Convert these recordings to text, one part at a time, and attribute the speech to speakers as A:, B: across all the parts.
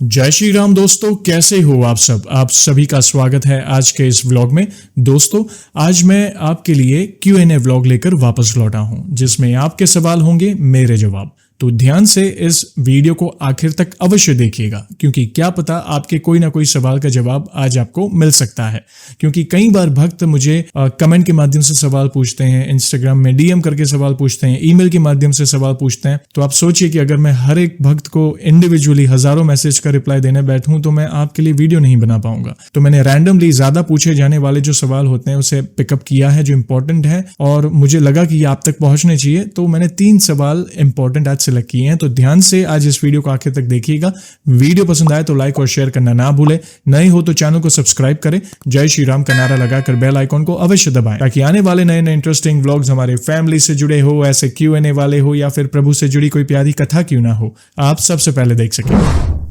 A: जय श्री राम दोस्तों, कैसे हो आप सब। आप सभी का स्वागत है आज के इस व्लॉग में। दोस्तों, आज मैं आपके लिए Q&A व्लॉग लेकर वापस लौटा हूं, जिसमें आपके सवाल होंगे, मेरे जवाब। तो ध्यान से इस वीडियो को आखिर तक अवश्य देखिएगा, क्योंकि क्या पता आपके कोई ना कोई सवाल का जवाब आज आपको मिल सकता है। क्योंकि कई बार भक्त मुझे कमेंट के माध्यम से सवाल पूछते हैं, इंस्टाग्राम में DM करके सवाल पूछते हैं, ईमेल के माध्यम से सवाल पूछते हैं। तो आप सोचिए कि अगर मैं हर एक भक्त को इंडिविजुअली हजारों मैसेज का रिप्लाई देने बैठूं तो मैं आपके लिए वीडियो नहीं बना पाऊंगा। तो मैंने रैंडमली ज्यादा पूछे जाने वाले जो सवाल होते हैं उसे पिकअप किया है, जो इंपॉर्टेंट है और मुझे लगा कि ये आप तक पहुंचने चाहिए। तो मैंने 3 सवाल इंपॉर्टेंट आज सेलेक्ट किए हैं। तो ध्यान से आज इस वीडियो को आखिर तक देखिएगा। वीडियो पसंद आए तो लाइक और शेयर करना ना भूले। नए हो तो चैनल को सब्सक्राइब करें। जय श्री राम का नारा लगाकर बेल आइकॉन को अवश्य दबाएं, ताकि आने वाले नए नए इंटरेस्टिंग व्लॉग्स हमारे फैमिली से जुड़े हो, ऐसे Q&A वाले हो या फिर प्रभु से जुड़ी कोई प्यारी कथा क्यों ना हो, आप सबसे पहले देख सकें।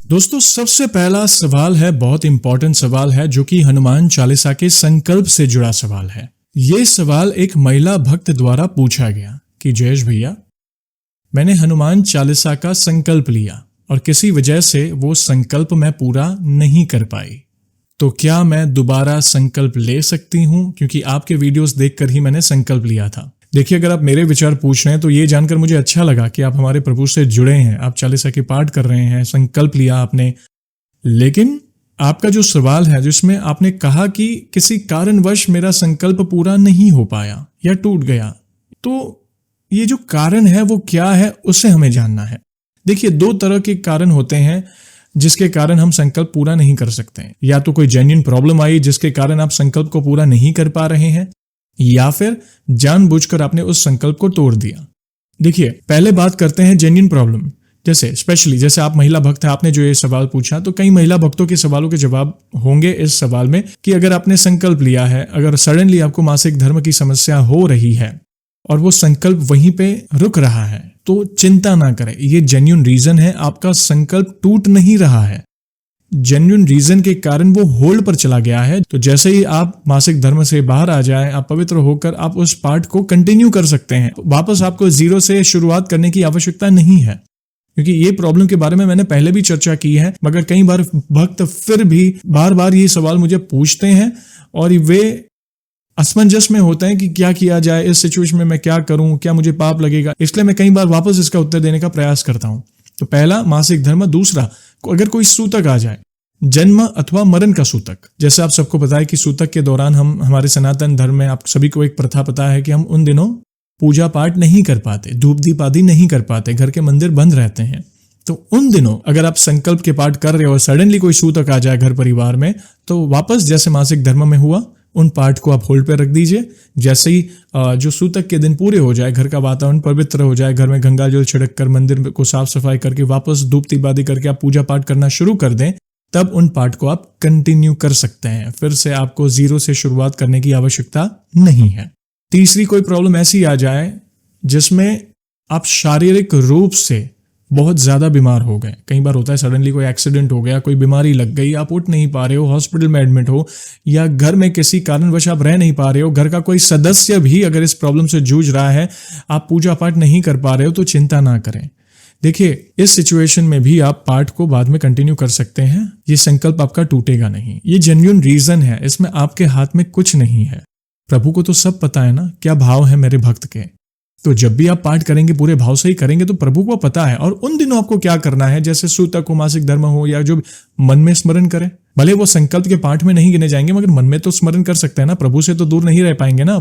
A: दोस्तों, सबसे पहला सवाल है, बहुत इंपॉर्टेंट सवाल है, जो कि हनुमान चालीसा के संकल्प से जुड़ा सवाल है। ये सवाल एक महिला भक्त द्वारा पूछा गया कि जयेश भैया, मैंने हनुमान चालीसा का संकल्प लिया और किसी वजह से वो संकल्प मैं पूरा नहीं कर पाई, तो क्या मैं दोबारा संकल्प ले सकती हूं? क्योंकि आपके वीडियोस देखकर ही मैंने संकल्प लिया था। देखिए, अगर आप मेरे विचार पूछ रहे हैं तो ये जानकर मुझे अच्छा लगा कि आप हमारे प्रभु से जुड़े हैं, आप चालीसा के पाठ कर रहे हैं, संकल्प लिया आपने। लेकिन आपका जो सवाल है, जिसमें आपने कहा कि किसी कारणवश मेरा संकल्प पूरा नहीं हो पाया या टूट गया, तो ये जो कारण है वो क्या है, उसे हमें जानना है। देखिए, 2 तरह के कारण होते हैं जिसके कारण हम संकल्प पूरा नहीं कर सकते हैं। या तो कोई जेन्युइन प्रॉब्लम आई जिसके कारण आप संकल्प को पूरा नहीं कर पा रहे हैं, या फिर जानबूझकर आपने उस संकल्प को तोड़ दिया। देखिए, पहले बात करते हैं जेन्युइन प्रॉब्लम। जैसे स्पेशली जैसे आप महिला भक्त हैं, आपने जो ये सवाल पूछा, तो कई महिला भक्तों के सवालों के जवाब होंगे इस सवाल में कि अगर आपने संकल्प लिया है, अगर सडनली आपको मासिक धर्म की समस्या हो रही है और वो संकल्प वहीं पे रुक रहा है, तो चिंता ना करें। ये जेन्युइन रीजन है, आपका संकल्प टूट नहीं रहा है। जेन्युइन रीजन के कारण वो होल्ड पर चला गया है। तो जैसे ही आप मासिक धर्म से बाहर आ जाए, आप पवित्र होकर आप उस पाठ को कंटिन्यू कर सकते हैं। वापस आपको 0 से शुरुआत करने की आवश्यकता नहीं है, क्योंकि ये प्रॉब्लम के बारे में मैंने पहले भी चर्चा की है। मगर कई बार भक्त फिर भी बार बार ये सवाल मुझे पूछते हैं और वे असमंजस में होते हैं कि क्या किया जाए, इस सिचुएशन में मैं क्या करूं, क्या मुझे पाप लगेगा। इसलिए मैं कई बार वापस इसका उत्तर देने का प्रयास करता हूं। तो पहला, मासिक धर्म। दूसरा, अगर कोई सूतक आ जाए, जन्म अथवा मरण का सूतक। जैसे आप सबको पता है कि सूतक के दौरान हमारे सनातन धर्म में आप सभी को एक प्रथा पता है कि हम उन दिनों पूजा पाठ नहीं कर पाते, धूप दीप आदि नहीं कर पाते, घर के मंदिर बंद रहते हैं। तो उन दिनों अगर आप संकल्प के पाठ कर रहे हो और सडनली कोई सूतक आ जाए घर परिवार में, तो वापस जैसे मासिक धर्म में हुआ, उन पाठ को आप होल्ड पे रख दीजिए। जैसे ही जो सूतक के दिन पूरे हो जाए, घर का वातावरण पवित्र हो जाए, घर में गंगा जल छिड़क कर मंदिर को साफ सफाई करके वापस धूप दीपादी करके आप पूजा पाठ करना शुरू कर दें, तब उन पाठ को आप कंटिन्यू कर सकते हैं। फिर से आपको 0 से शुरुआत करने की आवश्यकता नहीं है। तीसरी, कोई प्रॉब्लम ऐसी आ जाए जिसमें आप शारीरिक रूप से बहुत ज्यादा बीमार हो गए। कई बार होता है, सडनली कोई एक्सीडेंट हो गया, कोई बीमारी लग गई, आप उठ नहीं पा रहे हो, हॉस्पिटल में एडमिट हो, या घर में किसी कारणवश आप रह नहीं पा रहे हो, घर का कोई सदस्य भी अगर इस प्रॉब्लम से जूझ रहा है, आप पूजा पाठ नहीं कर पा रहे हो, तो चिंता ना करें। देखिए, इस सिचुएशन में भी आप पाठ को बाद में कंटिन्यू कर सकते हैं। ये संकल्प आपका टूटेगा नहीं। ये जेन्युइन रीजन है, इसमें आपके हाथ में कुछ नहीं है। प्रभु को तो सब पता है ना क्या भाव है मेरे भक्त के। तो जब भी आप पाठ करेंगे, पूरे भाव से ही करेंगे, तो प्रभु को पता है। और उन दिनों आपको क्या करना है, जैसे सूतक हो, मासिक धर्म हो, या जो मन में स्मरण करें। भले वो संकल्प के पाठ में नहीं गिने जाएंगे, मगर मन में तो स्मरण कर सकते हैं ना। प्रभु से तो दूर नहीं रह पाएंगे ना।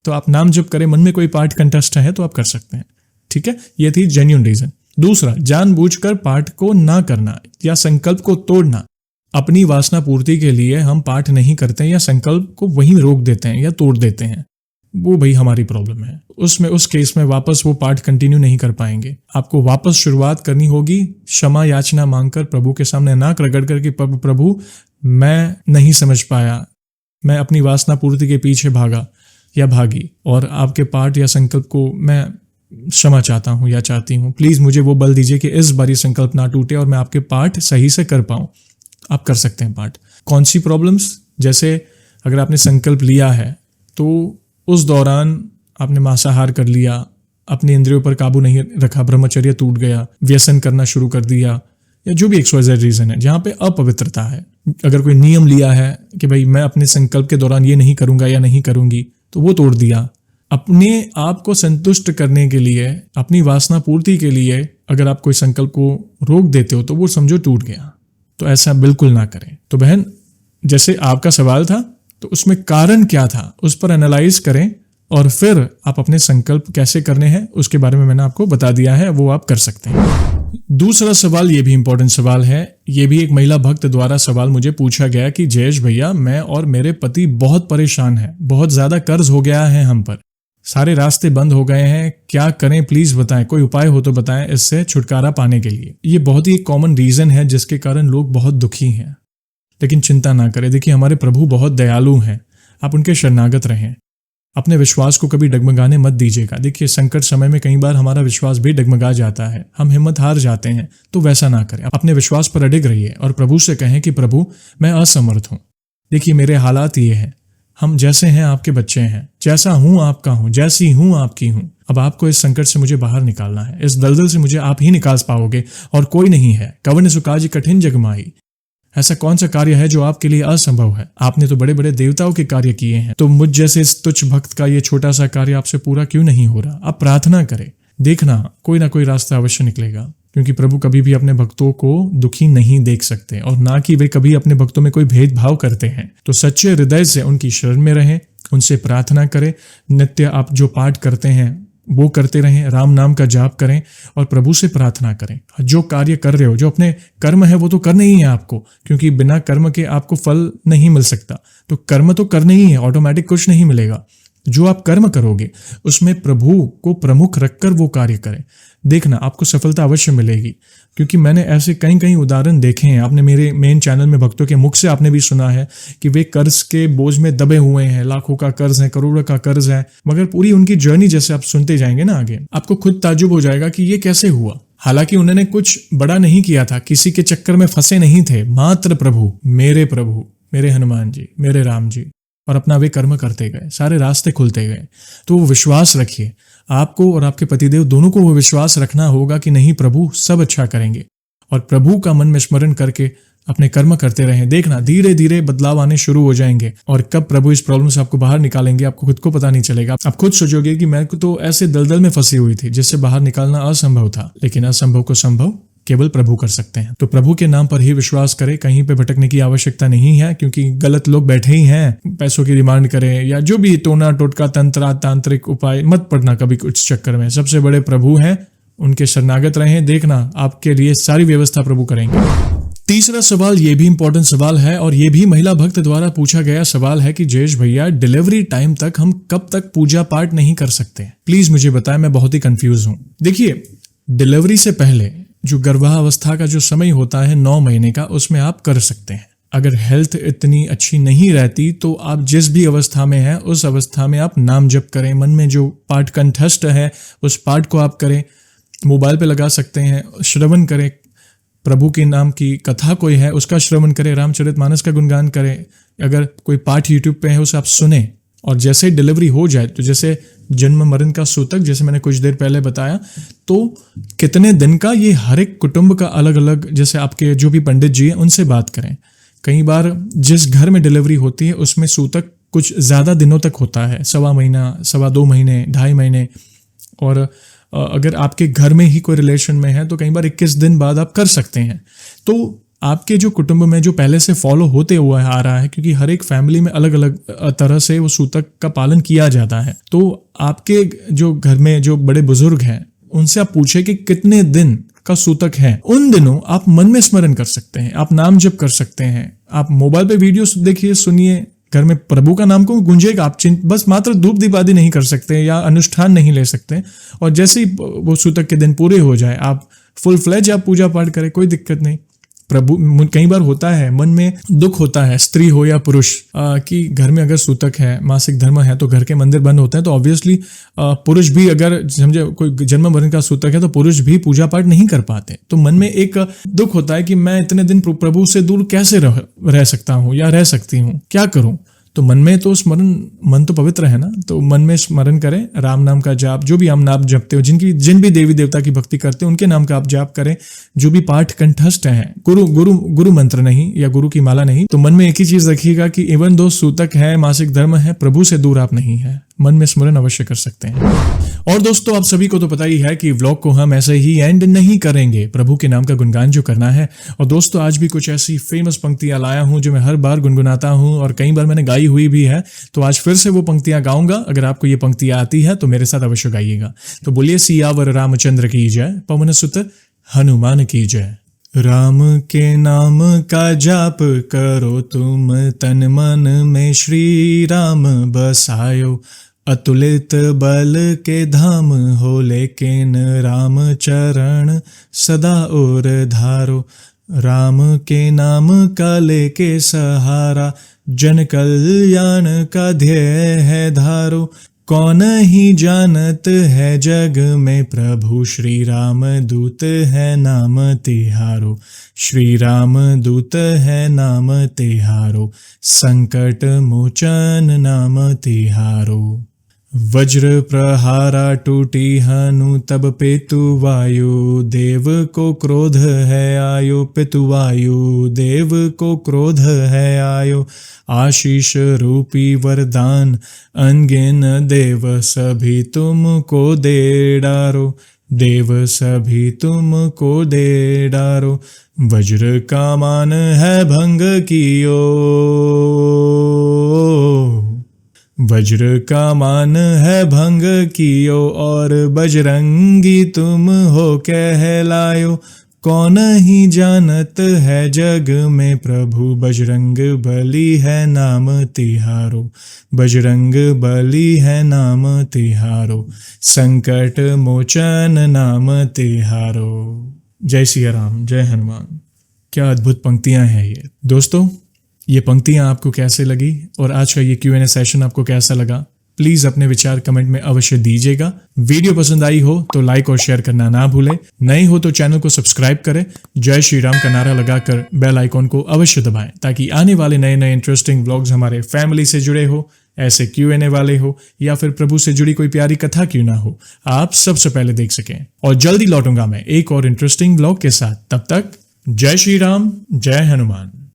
A: तो आप नाम जप करें, मन में कोई पाठ कंठस्थ है तो आप कर सकते हैं। ठीक है, ये थी जेन्युइन रीजन। दूसरा, जानबूझकर पाठ को ना करना या संकल्प को तोड़ना। अपनी वासना पूर्ति के लिए हम पाठ नहीं करते हैं या संकल्प को वहीं रोक देते हैं या तोड़ देते हैं, वो भाई हमारी प्रॉब्लम है। उस केस में वापस वो पाठ कंटिन्यू नहीं कर पाएंगे। आपको वापस शुरुआत करनी होगी, क्षमा याचना मांगकर प्रभु के सामने नाक रगड़ कर कि प्रभु, मैं नहीं समझ पाया, मैं अपनी वासना पूर्ति के पीछे भागा या भागी, और आपके पाठ या संकल्प को मैं क्षमा चाहता हूं या चाहती हूं। प्लीज मुझे वो बल दीजिए कि इस बार ये संकल्प ना टूटे और मैं आपके पाठ सही से कर पाऊं। आप कर सकते हैं पाठ। कौन सी प्रॉब्लम्स, जैसे अगर आपने संकल्प लिया है तो उस दौरान आपने मांसाहार कर लिया, अपनी इंद्रियों पर काबू नहीं रखा, ब्रह्मचर्य टूट गया, व्यसन करना शुरू कर दिया, या जो भी XYZ रीजन है जहां पे अपवित्रता है, अगर कोई नियम लिया है कि भाई मैं अपने संकल्प के दौरान ये नहीं करूंगा या नहीं करूंगी, तो वो तोड़ दिया। अपने आप को संतुष्ट करने के लिए, अपनी वासना पूर्ति के लिए अगर आप कोई संकल्प को रोक देते हो तो वो समझो टूट गया। तो ऐसा बिल्कुल ना करें। तो बहन, जैसे आपका सवाल था तो उसमें कारण क्या था उस पर एनालाइज करें और फिर आप अपने संकल्प कैसे करने हैं उसके बारे में मैंने आपको बता दिया है, वो आप कर सकते हैं। दूसरा सवाल, ये भी इंपॉर्टेंट सवाल है, ये भी एक महिला भक्त द्वारा सवाल मुझे पूछा गया कि जयेश भैया, मैं और मेरे पति बहुत परेशान हैं, बहुत ज्यादा कर्ज हो गया है हम पर, सारे रास्ते बंद हो गए हैं, क्या करें प्लीज बताएं, कोई उपाय हो तो बताएं इससे छुटकारा पाने के लिए। ये बहुत ही कॉमन रीजन है जिसके कारण लोग बहुत दुखी हैं। लेकिन चिंता ना करें, देखिए हमारे प्रभु बहुत दयालु हैं, आप उनके शरणागत रहें, अपने विश्वास को कभी डगमगाने मत दीजिएगा। देखिए संकट समय में कई बार हमारा विश्वास भी डगमगा जाता है, हम हिम्मत हार जाते हैं, तो वैसा ना करें, अपने विश्वास पर अडिग रहिए और प्रभु से कहें कि प्रभु मैं असमर्थ हूं, देखिए मेरे हालात ये हैं, हम जैसे हैं आपके बच्चे हैं, जैसा हूं आपका हूं, जैसी हूं आपकी हूं, अब आपको इस संकट से मुझे बाहर निकालना है, इस दलदल से मुझे आप ही निकाल पाओगे और कोई नहीं है। कवन सुकाज कठिन जगमाई, ऐसा कौन सा कार्य है जो आपके लिए असंभव है? आपने तो बड़े बड़े देवताओं के कार्य किए हैं, तो मुझ जैसे इस तुच्छ भक्त का ये छोटा सा कार्य आपसे पूरा क्यों नहीं हो रहा? आप प्रार्थना करें, देखना कोई ना कोई रास्ता अवश्य निकलेगा, क्योंकि प्रभु कभी भी अपने भक्तों को दुखी नहीं देख सकते और ना कि वे कभी अपने भक्तों में कोई भेदभाव करते हैं। तो सच्चे हृदय से उनकी शरण में रहें, उनसे प्रार्थना करें, नित्य आप जो पाठ करते हैं वो करते रहें, राम नाम का जाप करें और प्रभु से प्रार्थना करें। जो कार्य कर रहे हो, जो अपने कर्म है वो तो करने ही है आपको, क्योंकि बिना कर्म के आपको फल नहीं मिल सकता, तो कर्म तो करने ही है, ऑटोमेटिक कुछ नहीं मिलेगा। जो आप कर्म करोगे उसमें प्रभु को प्रमुख रखकर वो कार्य करें, देखना आपको सफलता अवश्य मिलेगी। क्योंकि मैंने ऐसे कई कई उदाहरण देखे हैं, आपने मेरे मेन चैनल में भक्तों के मुख से आपने भी सुना है कि वे कर्ज के बोझ में दबे हुए हैं, लाखों का कर्ज है, करोड़ों का कर्ज है, मगर पूरी उनकी जर्नी जैसे आप सुनते जाएंगे ना आगे, आपको खुद ताज्जुब हो जाएगा कि ये कैसे हुआ। हालांकि उन्होंने कुछ बड़ा नहीं किया था, किसी के चक्कर में फंसे नहीं थे, मात्र प्रभु, मेरे हनुमान जी, मेरे राम जी, और अपना वे कर्म करते गए, सारे रास्ते खुलते गए। तो वो विश्वास रखिए, आपको और आपके पतिदेव दोनों को वो विश्वास रखना होगा कि नहीं प्रभु सब अच्छा करेंगे, और प्रभु का मन में स्मरण करके अपने कर्म करते रहें। देखना धीरे धीरे बदलाव आने शुरू हो जाएंगे, और कब प्रभु इस प्रॉब्लम से आपको बाहर निकालेंगे आपको खुद को पता नहीं चलेगा। आप खुद सोचोगे कि मैं तो ऐसे दलदल में फंसी हुई थी जिससे बाहर निकालना असंभव था, लेकिन असंभव को संभव केवल प्रभु कर सकते हैं। तो प्रभु के नाम पर ही विश्वास करें, कहीं पे भटकने की आवश्यकता नहीं है, क्योंकि गलत लोग बैठे ही हैं, पैसों की डिमांड करें या जो भी टोना टोटका तंत्र तांत्रिक उपाय मत पड़ना कभी कुछ चक्कर में। सबसे बड़े प्रभु हैं, उनके शरणागत रहें, देखना आपके लिए सारी व्यवस्था प्रभु करेंगे। तीसरा सवाल, ये भी इंपॉर्टेंट सवाल है और ये भी महिला भक्त द्वारा पूछा गया सवाल है कि जयेश भैया, डिलीवरी टाइम तक हम कब तक पूजा पाठ नहीं कर सकते? प्लीज मुझे बताएं, मैं बहुत ही कंफ्यूज हूं। देखिए, डिलीवरी से पहले जो गर्भावस्था का जो समय होता है 9 महीने का, उसमें आप कर सकते हैं। अगर हेल्थ इतनी अच्छी नहीं रहती तो आप जिस भी अवस्था में हैं उस अवस्था में आप नाम जप करें, मन में जो पाठ कंठस्थ है उस पाठ को आप करें, मोबाइल पे लगा सकते हैं, श्रवण करें, प्रभु के नाम की कथा कोई है उसका श्रवण करें, रामचरितमानस का गुणगान करें, अगर कोई पाठ यूट्यूब पे है उसे आप सुने। और जैसे डिलीवरी हो जाए, तो जैसे जन्म मरण का सूतक जैसे मैंने कुछ देर पहले बताया, तो कितने दिन का ये हर एक कुटुंब का अलग अलग, जैसे आपके जो भी पंडित जी हैं उनसे बात करें। कई बार जिस घर में डिलीवरी होती है उसमें सूतक कुछ ज्यादा दिनों तक होता है, 1.25 महीना, 2.25 महीने, 2.5 महीने, और अगर आपके घर में ही कोई रिलेशन में है तो कई बार 21 दिन बाद आप कर सकते हैं। तो आपके जो कुटुंब में जो पहले से फॉलो होते हुआ आ रहा है, क्योंकि हर एक फैमिली में अलग अलग तरह से वो सूतक का पालन किया जाता है, तो आपके जो घर में जो बड़े बुजुर्ग हैं उनसे आप पूछे कि कितने दिन का सूतक है। उन दिनों आप मन में स्मरण कर सकते हैं, आप नाम जप कर सकते हैं, आप मोबाइल पे वीडियो देखिए, सुनिए, घर में प्रभु का नाम को गूंजेगा। आप बस मात्र धूप दीप आदि नहीं कर सकते या अनुष्ठान नहीं ले सकते, और जैसे ही वो सूतक के दिन पूरे हो जाए आप फुल फ्लेज आप पूजा पाठ करें, कोई दिक्कत नहीं। प्रभु, कई बार होता है मन में दुख होता है, स्त्री हो या पुरुष, कि घर में अगर सूतक है, मासिक धर्म है, तो घर के मंदिर बंद होते हैं, तो ऑब्वियसली पुरुष भी अगर समझे कोई जन्म मरण का सूतक है तो पुरुष भी पूजा पाठ नहीं कर पाते। तो मन में एक दुख होता है कि मैं इतने दिन प्रभु से दूर कैसे रह सकता हूँ या रह सकती हूँ, क्या करूँ? तो मन में तो स्मरण, मन तो पवित्र है ना, तो मन में स्मरण करें, राम नाम का जाप, जो भी हम नाम जपते हो, जिन भी देवी देवता की भक्ति करते हो उनके नाम का आप जाप करें। जो भी पाठ कंठस्थ हैं, गुरु मंत्र नहीं या गुरु की माला नहीं, तो मन में एक ही चीज रखिएगा कि इवन दो सूतक है, मासिक धर्म है, प्रभु से दूर आप नहीं है। मन में स्मरण अवश्य कर सकते हैं। और दोस्तों, आप सभी को तो पता ही है कि व्लॉग को हम ऐसे ही एंड नहीं करेंगे, प्रभु के नाम का गुणगान जो करना है। और दोस्तों, आज भी कुछ ऐसी फेमस पंक्तियां लाया हूं जो मैं हर बार गुनगुनाता हूं और कई बार मैंने गाई हुई भी है, तो आज फिर से वो पंक्तियां गाऊंगा। अगर आपको ये पंक्तियां आती है तो मेरे साथ अवश्य गाइएगा। तो बोलिए, सियावर रामचंद्र की जय, पवन सुत हनुमान की जय। राम के नाम का जाप करो तुम, तन मन में श्री राम बसायो। अतुलित बल के धाम हो, लेकिन राम चरण सदा और धारो। राम के नाम का लेके सहारा, जन कल्याण का ध्येय है धारो। कौन ही जानत है जग में, प्रभु श्री राम दूत है नाम तिहारो। श्री राम दूत है नाम तिहारो, संकट मोचन नाम तिहारो। वज्र प्रहारा टूटी हनु, तब पेतु वायु देव को क्रोध है आयो। पितु वायु देव को क्रोध है आयो। आशीष रूपी वरदान अनगिन देव सभी तुमको दे डारो। देव सभी तुमको दे डारो। वज्र का मान है भंग कियो, वज्र का मान है भंग कियो। और बजरंगी तुम हो कहलायो। कौन ही जानत है जग में, प्रभु बजरंग बली है नाम तिहारो। बजरंग बली है नाम तिहारो, संकट मोचन नाम तिहारो। जय सिया राम, जय हनुमान। क्या अद्भुत पंक्तियां हैं ये। दोस्तों, ये पंक्तियां आपको कैसे लगी और आज का ये Q&A सेशन आपको कैसा लगा, प्लीज अपने विचार कमेंट में अवश्य दीजिएगा। वीडियो पसंद आई हो तो लाइक और शेयर करना ना भूलें। नए हो तो चैनल को सब्सक्राइब करें। जय श्री राम का नारा लगाकर बेल आइकॉन को अवश्य दबाएं, ताकि आने वाले नए नए इंटरेस्टिंग व्लॉग्स हमारे फैमिली से जुड़े हो, ऐसे Q&A वाले हो, या फिर प्रभु से जुड़ी कोई प्यारी कथा क्यों ना हो, आप सबसे पहले देख सकें। और जल्दी लौटूंगा मैं एक और इंटरेस्टिंग व्लॉग के साथ। तब तक जय श्री राम, जय हनुमान।